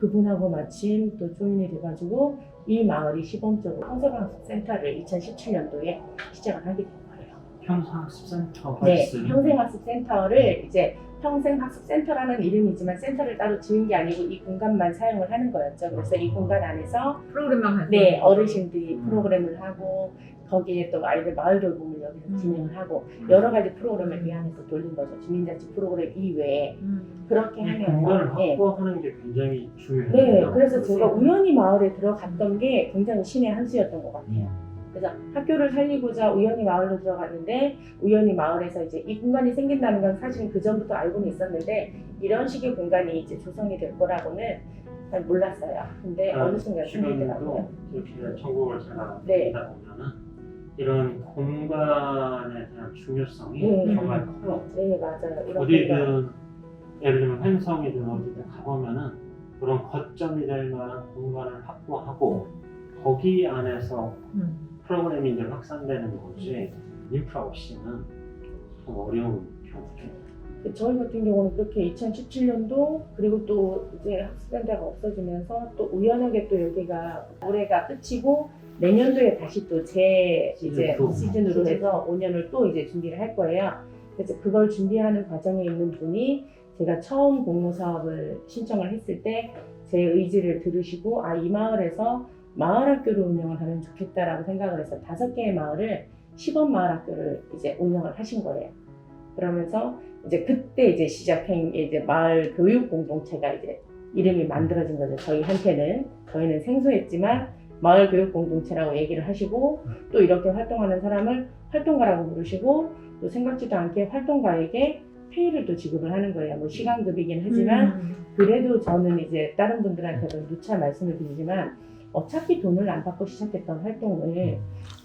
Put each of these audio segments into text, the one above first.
그분하고 마침 또 조인이 돼가지고 이 마을이 시범적으로 평생학습센터를 2017년도에 시작을 하게 된 거예요. 평생학습센터가 네, 있어요? 평생학습센터를 이제 평생학습센터라는 이름이지만 센터를 따로 지은 게 아니고 이 공간만 사용을 하는 거였죠. 그래서 이 공간 안에서 프로그램만 할 네, 어르신들이 프로그램을 하고 거기에 또 아이들 마을 돌봄을 여기서 진행을 하고 여러 가지 프로그램을 이 안에서 돌린 거죠. 주민자치 프로그램 이외에 그렇게 이 공간을 하면서 네. 확보하는 게 굉장히 중요해요. 네, 그래서 제가 우연히 마을에 들어갔던 게 굉장히 신의 한 수였던 것 같아요. 그래서 학교를 살리고자 우연히 마을로 들어갔는데 우연히 마을에서 이제 이 공간이 생긴다는 건 사실 그 전부터 알고는 있었는데 이런 식의 공간이 이제 조성이 될 거라고는 잘 몰랐어요. 근데 어느 순간 생기더라고요. 지금도 이렇게 전국을 제가 네. 다니다 보면은 이런 공간에 대한 중요성이 네. 정말 커요. 네, 맞아요. 이런 공간. 어디든 예를 들면 횡성이든 어디든 가보면은 그런 거점이 될 만한 공간을 확보하고 거기 안에서 프로그램이 이제 확산되는 거지 인프라 없이는 좀 어려운 경우죠. 저희 같은 경우는 그렇게 2017년도 그리고 또 이제 학습센터가 없어지면서 또 우연하게 또 여기가 올해가 끝이고 내년도에 다시 또 제 이제 시즌으로 해서 5년을 또 이제 준비를 할 거예요. 그래서 그걸 준비하는 과정에 있는 분이 제가 처음 공모사업을 신청을 했을 때 제 의지를 들으시고 이 마을에서 마을학교를 운영을 하면 좋겠다라고 생각을 해서 5개의 마을을 시범 마을학교를 이제 운영을 하신 거예요. 그러면서 이제 그때 이제 시작한 게 이제 마을 교육 공동체가 이제 이름이 만들어진 거죠. 저희는 생소했지만 마을 교육 공동체라고 얘기를 하시고 또 이렇게 활동하는 사람을 활동가라고 부르시고 또 생각지도 않게 활동가에게 페이를 또 지급을 하는 거예요. 뭐 시간급이긴 하지만 그래도 저는 이제 다른 분들한테도 누차 말씀을 드리지만 어차피 돈을 안 받고 시작했던 활동을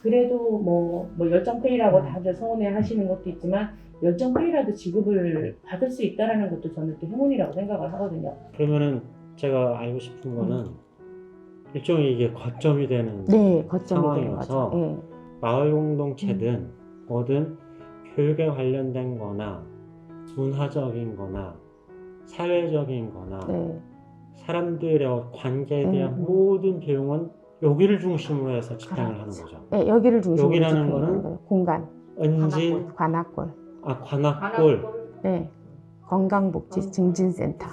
그래도 뭐 열정페이라고 다들 서운해 하시는 것도 있지만 열정페이라도 지급을 받을 수 있다는 것도 저는 또 행운이라고 생각을 하거든요. 그러면은 제가 알고 싶은 거는 일종의 이게 거점이 되는 네, 거점이 되는 상황이어서 거죠. 네. 마을 공동체든 뭐든 교육에 관련된 거나 문화적인 거나 사회적인 거나 네. 사람들의 관계에 대한 모든 비용은 여기를 중심으로 해서 집행을 하는 거죠. 네, 여기를 중심으로 여기라는 집행하는 거는 거예요. 공간. 은진, 관악골. 관악골, 네. 건강복지 증진센터.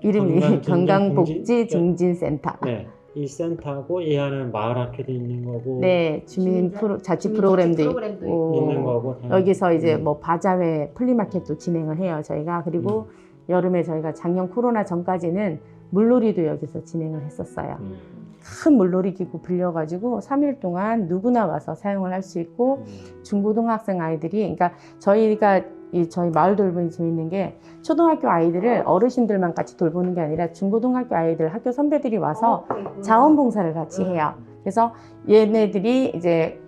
이름이 건강 건강복지 증진센터. 네, 이 센터고 이 안에는 마을학교도 있는 거고, 네, 자치 프로그램도 있고 있는 거고, 여기서 이제 뭐 바자회 플리마켓도 진행을 해요 저희가. 그리고 여름에 저희가 작년 코로나 전까지는 물놀이도 여기서 진행을 했었어요. 큰 물놀이 기구 빌려가지고 3일 동안 누구나 와서 사용을 할 수 있고 중고등학생 아이들이, 그러니까 저희가 저희 마을 돌봄이 재밌는 게 초등학교 아이들을 어르신들만 같이 돌보는 게 아니라 중고등학교 아이들 학교 선배들이 와서 자원봉사를 같이 해요. 그래서 얘네들이 이제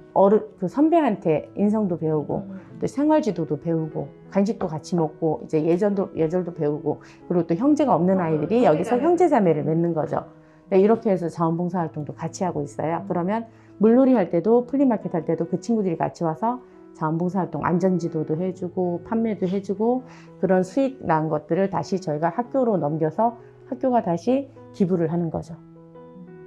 그 선배한테 인성도 배우고 또 생활지도도 배우고 간식도 같이 먹고 이제 예절도 배우고 그리고 또 형제가 없는 아이들이 여기서 형제자매를 맺는 거죠. 이렇게 해서 자원봉사 활동도 같이 하고 있어요. 그러면 물놀이 할 때도 플리마켓 할 때도 그 친구들이 같이 와서 자원봉사 활동 안전지도도 해주고 판매도 해주고 그런 수익 난 것들을 다시 저희가 학교로 넘겨서 학교가 다시 기부를 하는 거죠.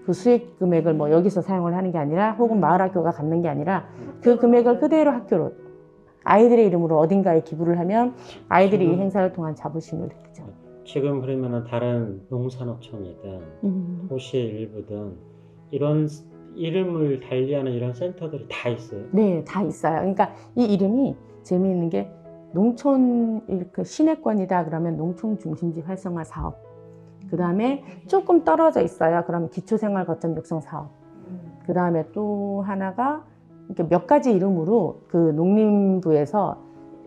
그 수익 금액을 뭐 여기서 사용을 하는 게 아니라 혹은 마을학교가 갖는 게 아니라 그 금액을 그대로 학교로 아이들의 이름으로 어딘가에 기부를 하면 아이들이 이 행사를 통한 자부심을 느끼죠. 지금 그러면은 다른 농산업청이든 도시 일부든 이런 이름을 달리하는 이런 센터들이 다 있어요? 네, 다 있어요. 그러니까 이 이름이 재미있는 게 농촌 시내권이다 그러면 농촌 중심지 활성화 사업. 그 다음에 조금 떨어져 있어요. 그러면 기초생활 거점 육성 사업. 그 다음에 또 하나가 이렇게 몇 가지 이름으로 그 농림부에서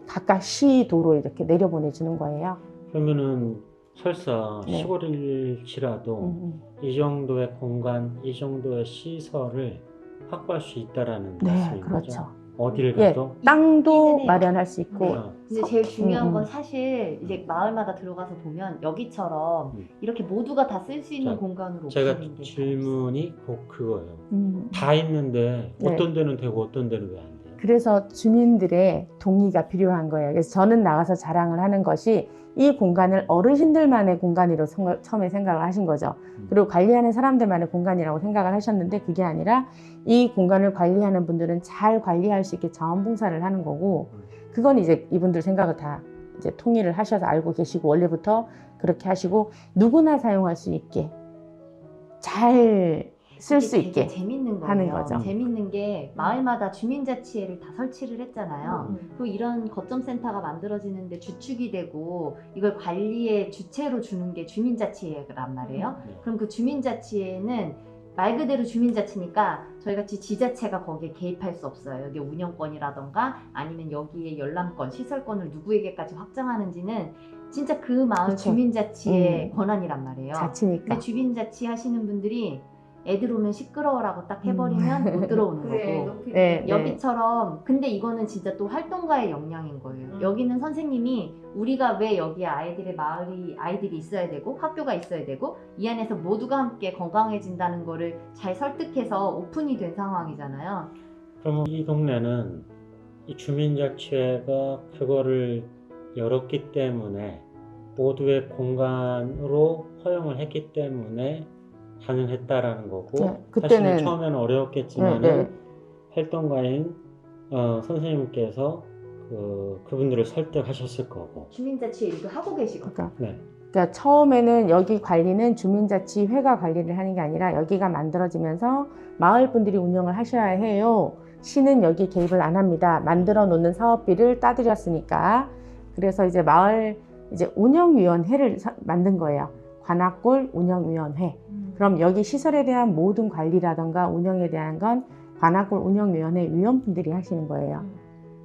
각각 시도로 이렇게 내려보내주는 거예요. 그러면은 설사 네. 시골일지라도 이 정도의 공간, 이 정도의 시설을 확보할 수 있다라는 네, 말씀인 그렇죠. 거죠? 어딜 예, 가도? 땅도 네. 마련할 수 있고. 근데 제일 중요한 건 음. 사실 이제 마을마다 들어가서 보면 여기처럼 이렇게 모두가 다 쓸 수 있는 자, 공간으로 제가 오픈된 게 질문이 꼭 그거예요. 음. 다 있는데 네. 어떤 데는 되고 어떤 데는 왜 안 돼요? 그래서 주민들의 동의가 필요한 거예요. 그래서 저는 나가서 자랑을 하는 것이 이 공간을 어르신들만의 공간으로 처음에 생각을 하신 거죠. 그리고 관리하는 사람들만의 공간이라고 생각을 하셨는데 그게 아니라 이 공간을 관리하는 분들은 잘 관리할 수 있게 자원봉사를 하는 거고 그건 이제 이분들 생각을 다 이제 통일을 하셔서 알고 계시고 원래부터 그렇게 하시고 누구나 사용할 수 있게 잘 쓸 수 되게 있게 재밌는 하는 거예요. 거죠. 재밌는 게 마을마다 주민자치회를 다 설치를 했잖아요. 그리고 이런 거점센터가 만들어지는데 주축이 되고 이걸 관리의 주체로 주는 게 주민자치회란 말이에요. 그럼 그 주민자치회는 말 그대로 주민자치니까 저희같이 지자체가 거기에 개입할 수 없어요. 여기 운영권이라던가 아니면 여기에 열람권, 시설권을 누구에게까지 확정하는지는 진짜 그 마을 그렇죠. 주민자치의 권한이란 말이에요. 자치니까. 근데 주민자치 하시는 분들이 애들 오면 시끄러워라고 딱 해버리면 못 들어오는 거고 네, 여기처럼 근데 이거는 진짜 또 활동가의 역량인 거예요. 여기는 선생님이 우리가 왜 여기에 아이들이 있어야 되고 학교가 있어야 되고 이 안에서 모두가 함께 건강해진다는 거를 잘 설득해서 오픈이 된 상황이잖아요. 그러면 이 동네는 이 주민자치회가 그거를 열었기 때문에 모두의 공간으로 허용을 했기 때문에 가능했다라는 거고 네, 그때는- 사실은 처음에는 어려웠겠지만 네. 활동가인 선생님께서 그분들을 설득하셨을 거고 주민자치 일도 하고 계시거든요. 그러니까 처음에는 여기 관리는 주민자치회가 관리를 하는 게 아니라 여기가 만들어지면서 마을 분들이 운영을 하셔야 해요. 시는 여기 개입을 안 합니다. 만들어 놓는 사업비를 따드렸으니까. 그래서 이제 마을 운영위원회를 만든 거예요. 관악골 운영위원회. 그럼 여기 시설에 대한 모든 관리라던가 운영에 대한 건 관악골 운영위원회 위원분들이 하시는 거예요.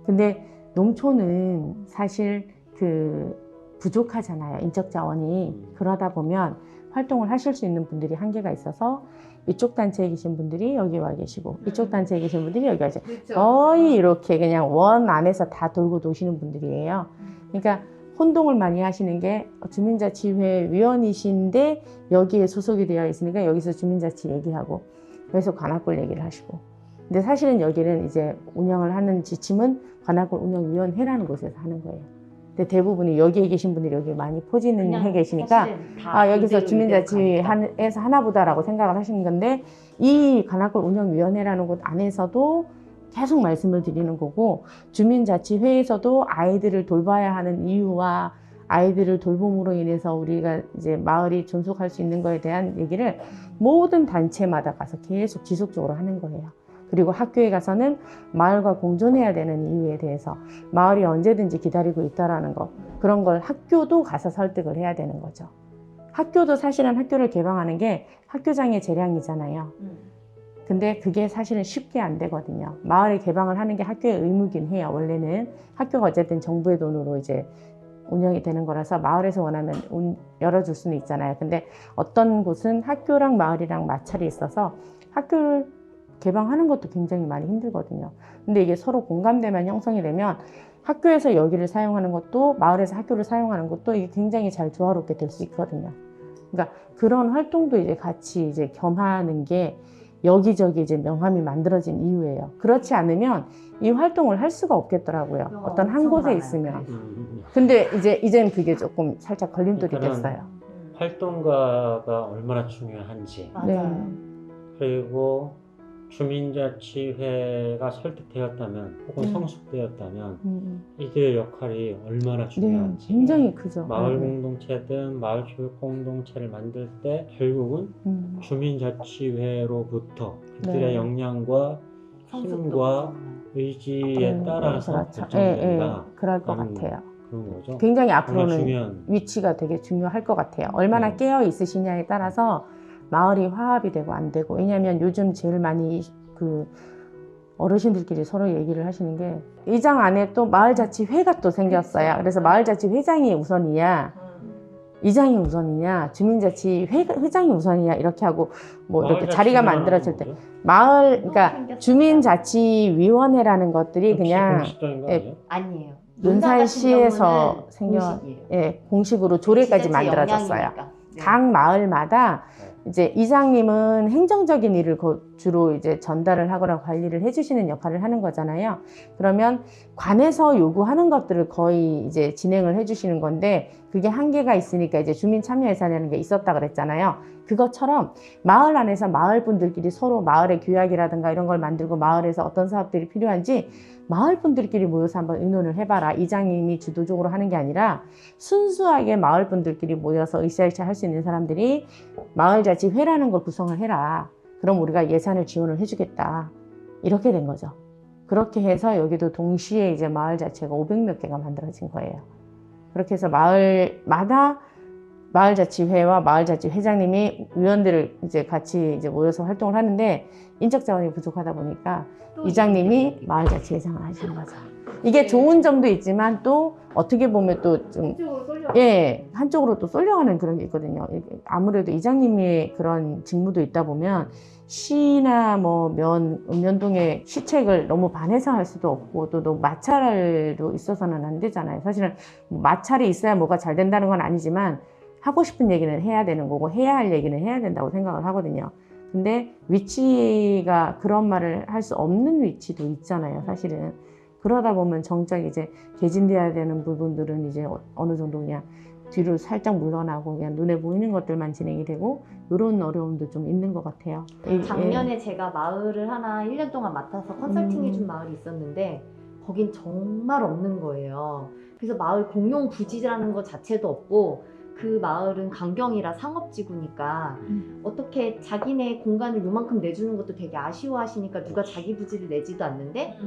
근데 농촌은 사실 부족하잖아요. 인적 자원이. 그러다 보면 활동을 하실 수 있는 분들이 한계가 있어서 이쪽 단체에 계신 분들이 여기 와 계시고 이쪽 단체에 계신 분들이 여기 와 계시고 거의 이렇게 그냥 원 안에서 다 돌고 도시는 분들이에요. 그러니까 혼동을 많이 하시는 게 주민자치회 위원이신데 여기에 소속이 되어 있으니까 여기서 주민자치 얘기하고 여기서 관악골 얘기를 하시고 근데 사실은 여기는 이제 운영을 하는 지침은 관악골 운영위원회라는 곳에서 하는 거예요. 근데 대부분이 여기에 계신 분들이 여기 많이 포진을 해 계시니까 여기서 주민자치회에서 하나보다라고 생각을 하시는 건데 이 관악골 운영위원회라는 곳 안에서도 계속 말씀을 드리는 거고 주민자치회에서도 아이들을 돌봐야 하는 이유와 아이들을 돌봄으로 인해서 우리가 이제 마을이 존속할 수 있는 거에 대한 얘기를 모든 단체마다 가서 계속 지속적으로 하는 거예요. 그리고 학교에 가서는 마을과 공존해야 되는 이유에 대해서 마을이 언제든지 기다리고 있다라는 거 그런 걸 학교도 가서 설득을 해야 되는 거죠. 학교도 사실은 학교를 개방하는 게 학교장의 재량이잖아요. 근데 그게 사실은 쉽게 안 되거든요. 마을에 개방을 하는 게 학교의 의무긴 해요. 원래는 학교가 어쨌든 정부의 돈으로 이제 운영이 되는 거라서 마을에서 원하면 열어줄 수는 있잖아요. 근데 어떤 곳은 학교랑 마을이랑 마찰이 있어서 학교를 개방하는 것도 굉장히 많이 힘들거든요. 근데 이게 서로 공감대만 형성이 되면 학교에서 여기를 사용하는 것도 마을에서 학교를 사용하는 것도 이게 굉장히 잘 조화롭게 될 수 있거든요. 그러니까 그런 활동도 이제 같이 이제 겸하는 게 여기저기 이제 명함이 만들어진 이유예요. 그렇지 않으면 이 활동을 할 수가 없겠더라고요. 어떤 한 곳에 많아요. 있으면. 근데 이제는 그게 조금 살짝 걸림돌이 그러니까는 됐어요. 활동가가 얼마나 중요한지 맞아요. 그리고 주민자치회가 설득되었다면 혹은 성숙되었다면 이들의 역할이 얼마나 중요한지 굉장히 크죠. 마을 공동체든 마을 교육 공동체를 만들 때 결국은 주민자치회로부터 그들의 역량과 힘과 의지에 따라서 그렇죠. 결정된다. 그럴 것 같아요. 그런 거죠. 굉장히 정말 앞으로는 중요한. 위치가 되게 중요할 것 같아요. 얼마나 깨어 있으시냐에 따라서 마을이 화합이 되고 안 되고. 왜냐하면 요즘 제일 많이 어르신들끼리 서로 얘기를 하시는 게 이장 안에 또 마을자치회가 또 생겼어요. 그래서 마을자치회장이 우선이냐 이장이 우선이냐 주민자치회장이 우선이냐 이렇게 하고 뭐 이렇게 자리가 만들어질 때 그러니까 주민자치위원회라는 것들이 그냥 아니에요. 논산시에서 생겨 공식으로 조례까지 만들어졌어요. 각 마을마다 이제 이장님은 행정적인 일을 주로 이제 전달을 하거나 관리를 해주시는 역할을 하는 거잖아요. 그러면 관에서 요구하는 것들을 거의 이제 진행을 해주시는 건데 그게 한계가 있으니까 이제 주민 참여 예산이라는 게 있었다 그랬잖아요. 그것처럼 마을 안에서 마을 분들끼리 서로 마을의 규약이라든가 이런 걸 만들고 마을에서 어떤 사업들이 필요한지 마을 분들끼리 모여서 한번 의논을 해봐라. 이장님이 주도적으로 하는 게 아니라 순수하게 마을 분들끼리 모여서 으쌰으쌰 할 수 있는 사람들이 마을자치회라는 걸 구성을 해라. 그럼 우리가 예산을 지원을 해주겠다. 이렇게 된 거죠. 그렇게 해서 여기도 동시에 이제 마을자치회가 500몇 개가 만들어진 거예요. 그렇게 해서 마을마다 마을자치회와 마을자치회장님이 위원들을 이제 같이 이제 모여서 활동을 하는데 인적 자원이 부족하다 보니까 이장님이 마을자치회장을 하시는 거죠. 이게 좋은 점도 있지만 또 어떻게 보면 또 좀 한쪽으로 또 쏠려가는 그런 게 있거든요. 아무래도 이장님의 그런 직무도 있다 보면 시나 뭐 읍면동의 시책을 너무 반해서할 수도 없고 또 너무 마찰도 있어서는 안 되잖아요. 사실은 마찰이 있어야 뭐가 잘 된다는 건 아니지만 하고 싶은 얘기는 해야 되는 거고 해야 할 얘기는 해야 된다고 생각을 하거든요. 근데 위치가 그런 말을 할 수 없는 위치도 있잖아요, 사실은. 그러다 보면 정작 이제 개진돼야 되는 부분들은 이제 어느 정도 그냥 뒤로 살짝 물러나고 그냥 눈에 보이는 것들만 진행이 되고 이런 어려움도 좀 있는 것 같아요. 작년에 제가 마을을 하나 1년 동안 맡아서 컨설팅 해준 마을이 있었는데 거긴 정말 없는 거예요. 그래서 마을 공용 부지라는 것 자체도 없고 그 마을은 강경이라 상업지구니까 어떻게 자기네 공간을 요만큼 내주는 것도 되게 아쉬워하시니까 누가 자기 부지를 내지도 않는데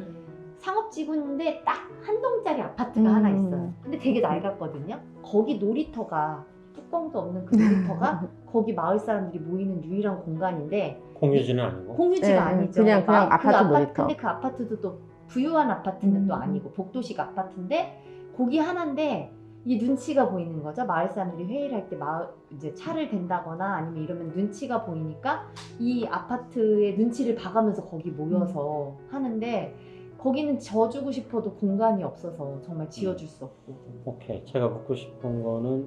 상업지구인데 딱 한 동짜리 아파트가 하나 있어요. 근데 되게 낡았거든요. 거기 놀이터가 뚜껑도 없는 그 놀이터가 거기 마을 사람들이 모이는 유일한 공간인데 공유지는 아니고 공유지가 아니죠. 그냥 아파트 놀이터. 근데 그 아파트도 또 부유한 아파트는 또 아니고 복도식 아파트인데 거기 하나인데 이게 눈치가 보이는 거죠. 마을 사람들이 회의를 할 때 마을 이제 차를 댄다거나 아니면 이러면 눈치가 보이니까 이 아파트의 눈치를 봐가면서 거기 모여서 하는데 거기는 져주고 싶어도 공간이 없어서 정말 지어줄 수 없고. 오케이. 제가 묻고 싶은 거는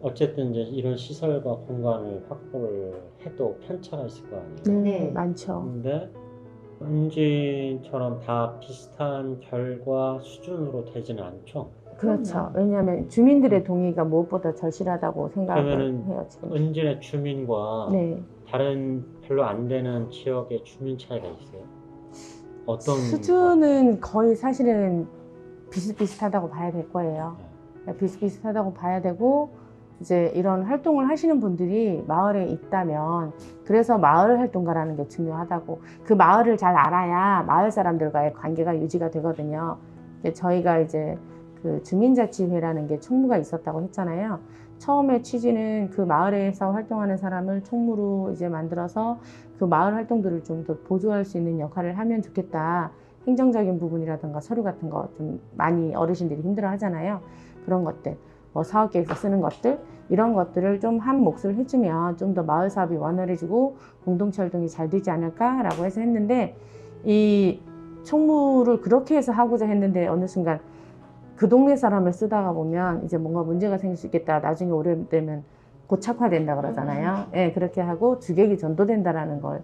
어쨌든 이제 이런 시설과 공간을 확보를 해도 편차가 있을 거 아니에요. 네, 많죠. 근데 은진처럼 다 비슷한 결과 수준으로 되지는 않죠. 그렇죠. 왜냐하면 주민들의 동의가 무엇보다 절실하다고 생각을 그러면은 해요. 지금. 은진의 주민과 네. 다른 별로 안 되는 지역의 주민 차이가 있어요. 어떤 수준은 거의 사실은 비슷비슷하다고 봐야 될 거예요. 비슷비슷하다고 봐야 되고 이제 이런 활동을 하시는 분들이 마을에 있다면 그래서 마을 활동가라는 게 중요하다고 그 마을을 잘 알아야 마을 사람들과의 관계가 유지가 되거든요. 저희가 이제 그 주민자치회라는 게 총무가 있었다고 했잖아요. 처음에 취지는 그 마을에서 활동하는 사람을 총무로 이제 만들어서 그 마을 활동들을 좀 더 보조할 수 있는 역할을 하면 좋겠다. 행정적인 부분이라든가 서류 같은 거 좀 많이 어르신들이 힘들어 하잖아요. 그런 것들, 뭐 사업계획서 쓰는 것들, 이런 것들을 좀 한 몫을 해주면 좀 더 마을 사업이 원활해지고 공동체 활동이 잘 되지 않을까라고 해서 했는데 이 총무를 그렇게 해서 하고자 했는데 어느 순간 그 동네 사람을 쓰다가 보면 이제 뭔가 문제가 생길 수 있겠다. 나중에 오래되면 고착화된다 그러잖아요. 예, 그렇게 하고 주객이 전도된다라는 걸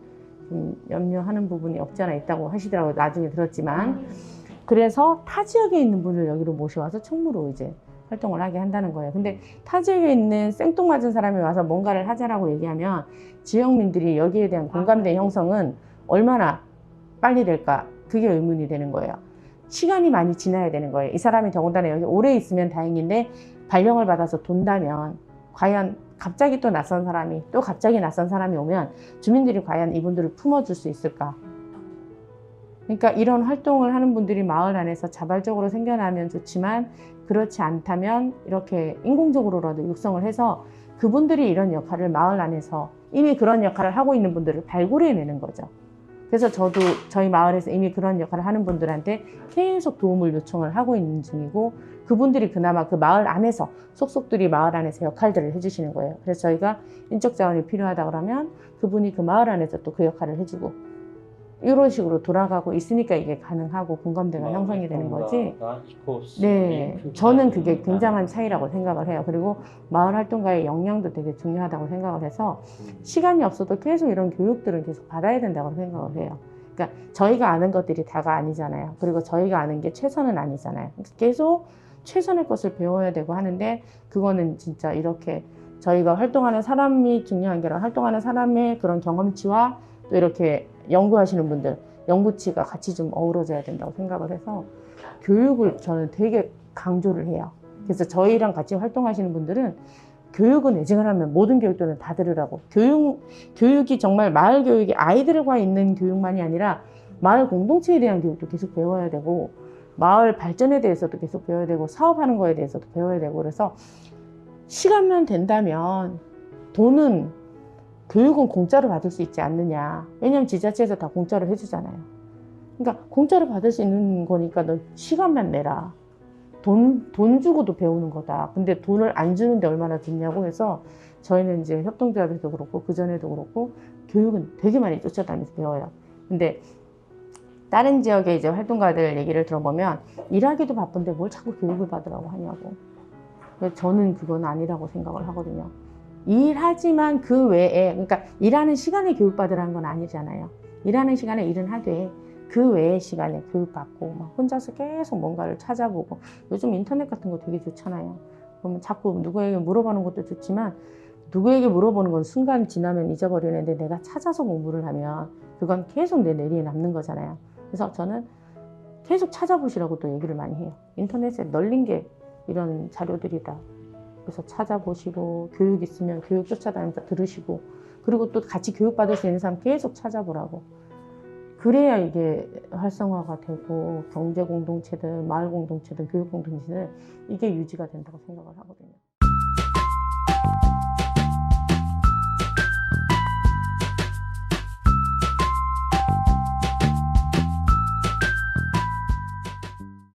좀 염려하는 부분이 없지 않아 있다고 하시더라고요. 나중에 들었지만. 그래서 타 지역에 있는 분을 여기로 모셔와서 총무로 이제 활동을 하게 한다는 거예요. 근데 타 지역에 있는 생뚱맞은 사람이 와서 뭔가를 하자라고 얘기하면 지역민들이 여기에 대한 공감대 형성은 얼마나 빨리 될까? 그게 의문이 되는 거예요. 시간이 많이 지나야 되는 거예요. 이 사람이 더군다나 여기 오래 있으면 다행인데 발령을 받아서 돈다면 과연 갑자기 또 낯선 사람이 또 갑자기 낯선 사람이 오면 주민들이 과연 이분들을 품어줄 수 있을까? 그러니까 이런 활동을 하는 분들이 마을 안에서 자발적으로 생겨나면 좋지만 그렇지 않다면 이렇게 인공적으로라도 육성을 해서 그분들이 이런 역할을 마을 안에서 이미 그런 역할을 하고 있는 분들을 발굴해내는 거죠. 그래서 저도 저희 마을에서 이미 그런 역할을 하는 분들한테 계속 도움을 요청을 하고 있는 중이고 그분들이 그나마 그 마을 안에서 속속들이 마을 안에서 역할들을 해주시는 거예요. 그래서 저희가 인적 자원이 필요하다 그러면 그분이 그 마을 안에서 또 그 역할을 해주고 이런 식으로 돌아가고 있으니까 이게 가능하고 공감대가 형성이 되는 거지. 네, 저는 그게 굉장한 차이라고 생각을 해요. 그리고 마을 활동가의 역량도 되게 중요하다고 생각을 해서 시간이 없어도 계속 이런 교육들은 계속 받아야 된다고 생각을 해요. 그러니까 저희가 아는 것들이 다가 아니잖아요. 그리고 저희가 아는 게 최선은 아니잖아요. 계속 최선의 것을 배워야 되고 하는데 그거는 진짜 이렇게 저희가 활동하는 사람이 중요한 게 아니라 활동하는 사람의 그런 경험치와 또 이렇게 연구하시는 분들, 연구치가 같이 좀 어우러져야 된다고 생각을 해서 교육을 저는 되게 강조를 해요. 그래서 저희랑 같이 활동하시는 분들은 교육은 애증하라면 모든 교육들은 다 들으라고. 교육이 정말 마을 교육이 아이들과 있는 교육만이 아니라 마을 공동체에 대한 교육도 계속 배워야 되고 마을 발전에 대해서도 계속 배워야 되고 사업하는 거에 대해서도 배워야 되고 그래서 시간만 된다면 교육은 공짜로 받을 수 있지 않느냐. 왜냐하면 지자체에서 다 공짜로 해주잖아요. 그러니까 공짜로 받을 수 있는 거니까 너 시간만 내라. 돈 주고도 배우는 거다. 근데 돈을 안 주는데 얼마나 좋냐고 해서 저희는 이제 협동조합에도 그렇고 그전에도 그렇고 교육은 되게 많이 쫓아다니면서 배워요. 근데 다른 지역의 이제 활동가들 얘기를 들어보면 일하기도 바쁜데 뭘 자꾸 교육을 받으라고 하냐고. 저는 그건 아니라고 생각을 하거든요. 일하지만 그 외에, 그러니까 일하는 시간에 교육받으라는 건 아니잖아요. 일하는 시간에 일은 하되 그 외의 시간에 교육받고 막 혼자서 계속 뭔가를 찾아보고 요즘 인터넷 같은 거 되게 좋잖아요. 그러면 자꾸 누구에게 물어보는 것도 좋지만 누구에게 물어보는 건 순간 지나면 잊어버리는데 내가 찾아서 공부를 하면 그건 계속 내 뇌리에 남는 거잖아요. 그래서 저는 계속 찾아보시라고 또 얘기를 많이 해요. 인터넷에 널린 게 이런 자료들이다. 그래서 찾아보시고 교육 있으면 교육 쫓아다니면서 들으시고 그리고 또 같이 교육받을 수 있는 사람 계속 찾아보라고. 그래야 이게 활성화가 되고 경제 공동체든 마을 공동체든 교육 공동체든 이게 유지가 된다고 생각을 하거든요.